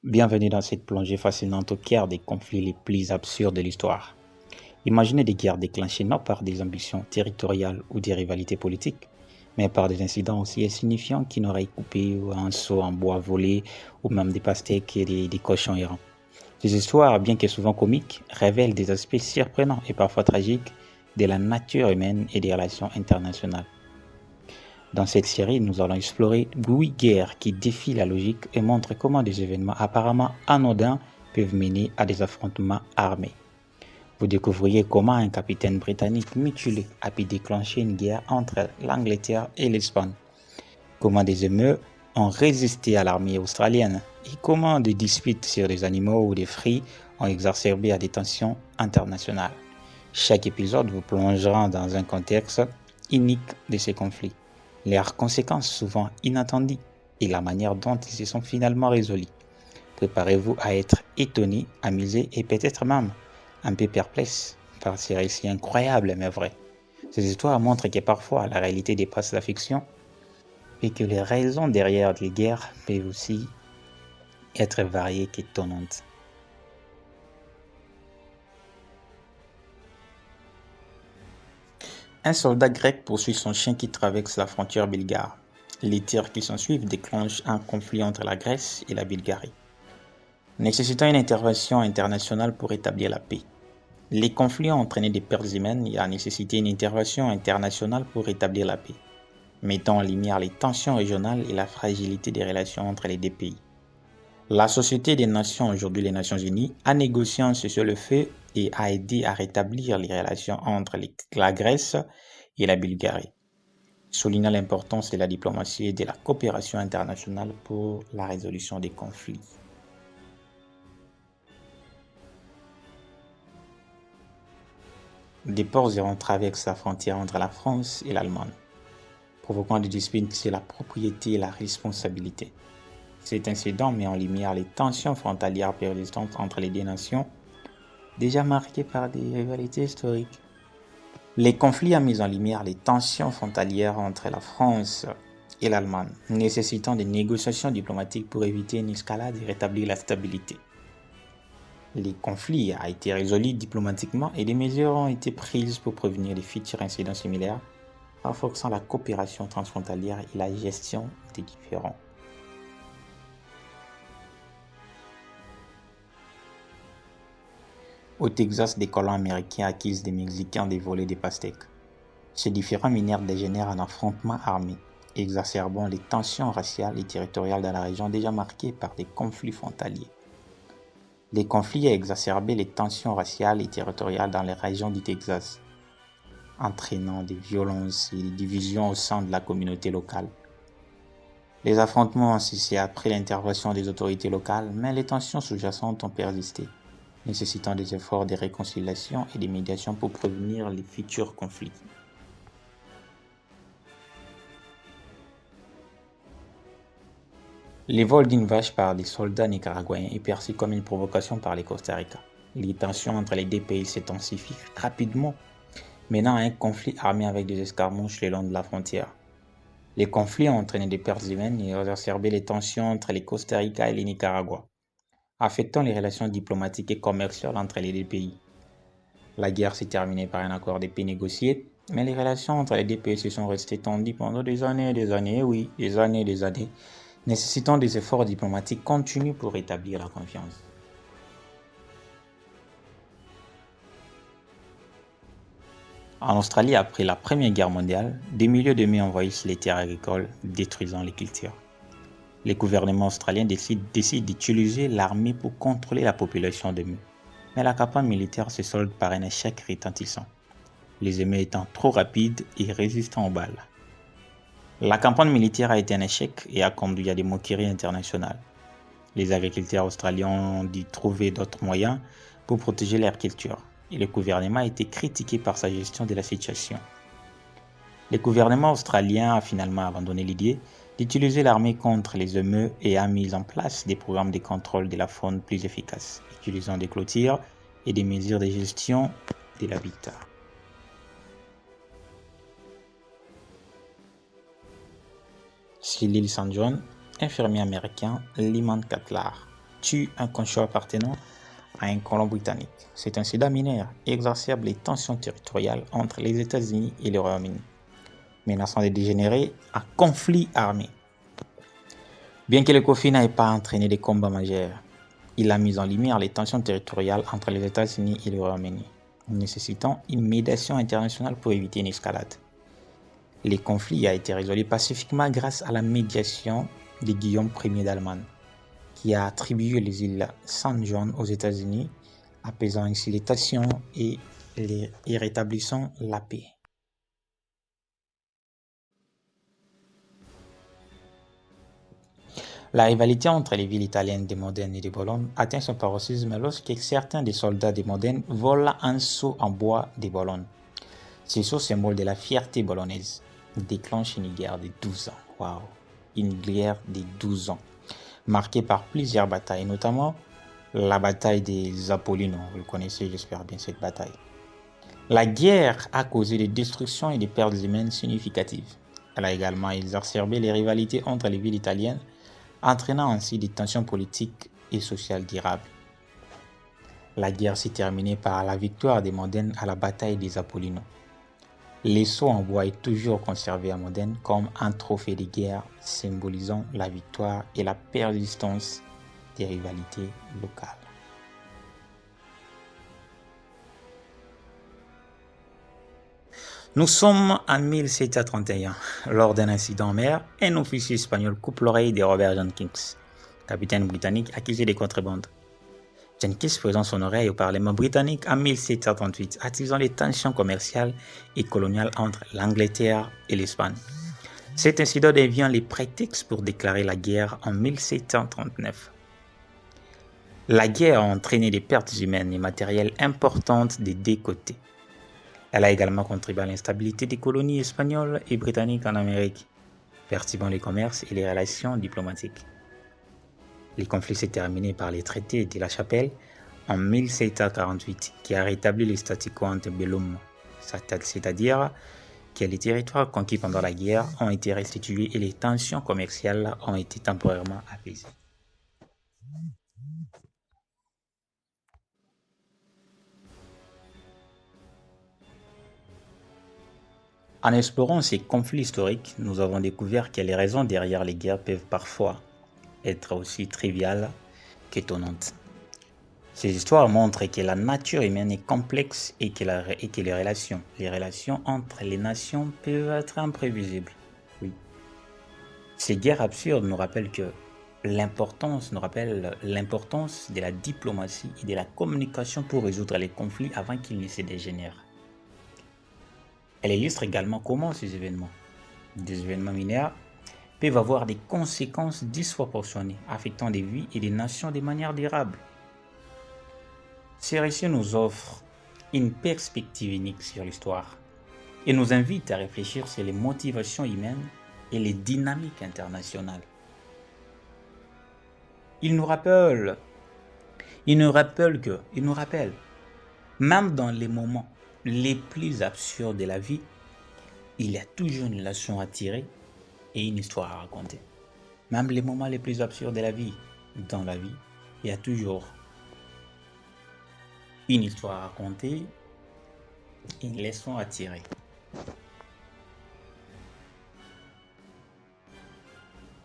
Bienvenue dans cette plongée fascinante au cœur des conflits les plus absurdes de l'histoire. Imaginez des guerres déclenchées non par des ambitions territoriales ou des rivalités politiques, mais par des incidents aussi insignifiants qu'une oreille coupée ou un seau en bois volé ou même des pastèques et des cochons errants. Ces histoires, bien que souvent comiques, révèlent des aspects surprenants et parfois tragiques de la nature humaine et des relations internationales. Dans cette série, nous allons explorer 8 guerres qui défient la logique et montrent comment des événements apparemment anodins peuvent mener à des affrontements armés. Vous découvrirez comment un capitaine britannique mutilé a pu déclencher une guerre entre l'Angleterre et l'Espagne, comment des émeutes ont résisté à l'armée australienne et comment des disputes sur des animaux ou des fruits ont exacerbé à des tensions internationales. Chaque épisode vous plongera dans un contexte unique de ces conflits, leurs conséquences souvent inattendues et la manière dont ils se sont finalement résolus. Préparez-vous à être étonné, amusé et peut-être même un peu perplexe par ces récits incroyables mais vrais. Ces histoires montrent que parfois la réalité dépasse la fiction et que les raisons derrière les guerres peuvent aussi être variées qu'étonnantes. Un soldat grec poursuit son chien qui traverse la frontière bulgare. Les tirs qui s'ensuivent déclenchent un conflit entre la Grèce et la Bulgarie, nécessitant une intervention internationale pour établir la paix. Les conflits ont entraîné des pertes humaines et a nécessité une intervention internationale pour rétablir la paix, mettant en lumière les tensions régionales et la fragilité des relations entre les deux pays. La Société des Nations, aujourd'hui les Nations Unies, a négocié un cessez-le-feu et a aidé à rétablir les relations entre la Grèce et la Bulgarie, soulignant l'importance de la diplomatie et de la coopération internationale pour la résolution des conflits. Des ports errants traversent la frontière entre la France et l'Allemagne, provoquant des disputes sur la propriété et la responsabilité. Cet incident met en lumière les tensions frontalières persistantes entre les deux nations, déjà marquées par des rivalités historiques. Les conflits ont mis en lumière les tensions frontalières entre la France et l'Allemagne, nécessitant des négociations diplomatiques pour éviter une escalade et rétablir la stabilité. Les conflits ont été résolus diplomatiquement et des mesures ont été prises pour prévenir les futurs incidents similaires, renforçant la coopération transfrontalière et la gestion des différends. Au Texas, des colons américains accusent des Mexicains de voler des pastèques. Ces différends mineurs dégénèrent en affrontements armés, exacerbant les tensions raciales et territoriales dans la région déjà marquée par des conflits frontaliers. Les conflits ont exacerbé les tensions raciales et territoriales dans les régions du Texas, entraînant des violences et des divisions au sein de la communauté locale. Les affrontements ont cessé après l'intervention des autorités locales, mais les tensions sous-jacentes ont persisté, nécessitant des efforts de réconciliation et de médiation pour prévenir les futurs conflits. Le vol d'une vache par des soldats nicaraguayens est perçu comme une provocation par les Costa Rica. Les tensions entre les deux pays s'intensifient rapidement, menant à un conflit armé avec des escarmouches le long de la frontière. Les conflits ont entraîné des pertes humaines et exacerbé les tensions entre les Costa Rica et le Nicaragua, affectant les relations diplomatiques et commerciales entre les deux pays. La guerre s'est terminée par un accord de paix négocié, mais les relations entre les deux pays se sont restées tendues pendant des années et des années, oui, des années et des années, nécessitant des efforts diplomatiques continus pour rétablir la confiance. En Australie, après la Première Guerre mondiale, des milliers de mets envahissent les terres agricoles, détruisant les cultures. Les gouvernements australiens décident d'utiliser l'armée pour contrôler la population de mets. Mais la campagne militaire se solde par un échec retentissant, les émeutes étant trop rapides et résistants aux balles. La campagne militaire a été un échec et a conduit à des moqueries internationales. Les agriculteurs australiens ont dû trouver d'autres moyens pour protéger leur culture, et le gouvernement a été critiqué par sa gestion de la situation. Le gouvernement australien a finalement abandonné l'idée d'utiliser l'armée contre les émeutes et a mis en place des programmes de contrôle de la faune plus efficaces, utilisant des clôtures et des mesures de gestion de l'habitat. Sur l'île San Juan, infirmier américain Lyman Cutler tue un consul appartenant à un colon britannique. Cet incident mineur exacerbe les tensions territoriales entre les États-Unis et le Royaume-Uni, menaçant de dégénérer en conflit armé. Bien que le conflit n'ait pas entraîné des combats majeurs, il a mis en lumière les tensions territoriales entre les États-Unis et le Royaume-Uni, nécessitant une médiation internationale pour éviter une escalade. Le conflit a été résolu pacifiquement grâce à la médiation de Guillaume Ier d'Allemagne, qui a attribué les îles San Juan aux États-Unis, apaisant ainsi les tensions et rétablissant la paix. La rivalité entre les villes italiennes de Modène et de Bologne atteint son paroxysme lorsque certains des soldats de Modène volent un seau en bois de Bologne. Ce seau, symbole de la fierté bolognaise, déclenche une guerre de 12 ans. Waouh! Une guerre de 12 ans, marquée par plusieurs batailles, notamment la bataille des Apollino. Vous connaissez, j'espère bien, cette bataille. La guerre a causé des destructions et des pertes humaines significatives. Elle a également exacerbé les rivalités entre les villes italiennes, entraînant ainsi des tensions politiques et sociales durables. La guerre s'est terminée par la victoire des Modènes à la bataille des Apollino. Les sceaux en bois est toujours conservé à Modène comme un trophée de guerre symbolisant la victoire et la persistance des rivalités locales. Nous sommes en 1731. Lors d'un incident en mer, un officier espagnol coupe l'oreille de Robert Jenkins, capitaine britannique accusé de contrebande. Jenkins présente son oreille au Parlement britannique en 1738, attisant les tensions commerciales et coloniales entre l'Angleterre et l'Espagne. Cet incident devient le prétexte pour déclarer la guerre en 1739. La guerre a entraîné des pertes humaines et matérielles importantes des deux côtés. Elle a également contribué à l'instabilité des colonies espagnoles et britanniques en Amérique, perturbant les commerces et les relations diplomatiques. Le conflit s'est terminé par les traités de la Chapelle en 1748, qui a rétabli le statu quo ante bellum, c'est-à-dire que les territoires conquis pendant la guerre ont été restitués et les tensions commerciales ont été temporairement apaisées. En explorant ces conflits historiques, nous avons découvert que les raisons derrière les guerres peuvent parfois être aussi triviales qu'étonnantes. Ces histoires montrent que la nature humaine est complexe et que les relations entre les nations peuvent être imprévisibles. Oui. Ces guerres absurdes nous rappellent l'importance de la diplomatie et de la communication pour résoudre les conflits avant qu'ils ne se dégénèrent. Elle illustre également comment des événements mineurs, peuvent avoir des conséquences disproportionnées, affectant des vies et des nations de manière durable. Ces récits nous offrent une perspective unique sur l'histoire et nous invitent à réfléchir sur les motivations humaines et les dynamiques internationales. Ils nous rappellent, même dans les moments les plus absurdes de la vie, il y a toujours une leçon à tirer et une histoire à raconter. Même les moments les plus absurdes de la vie, dans la vie, il y a toujours une histoire à raconter et une leçon à tirer.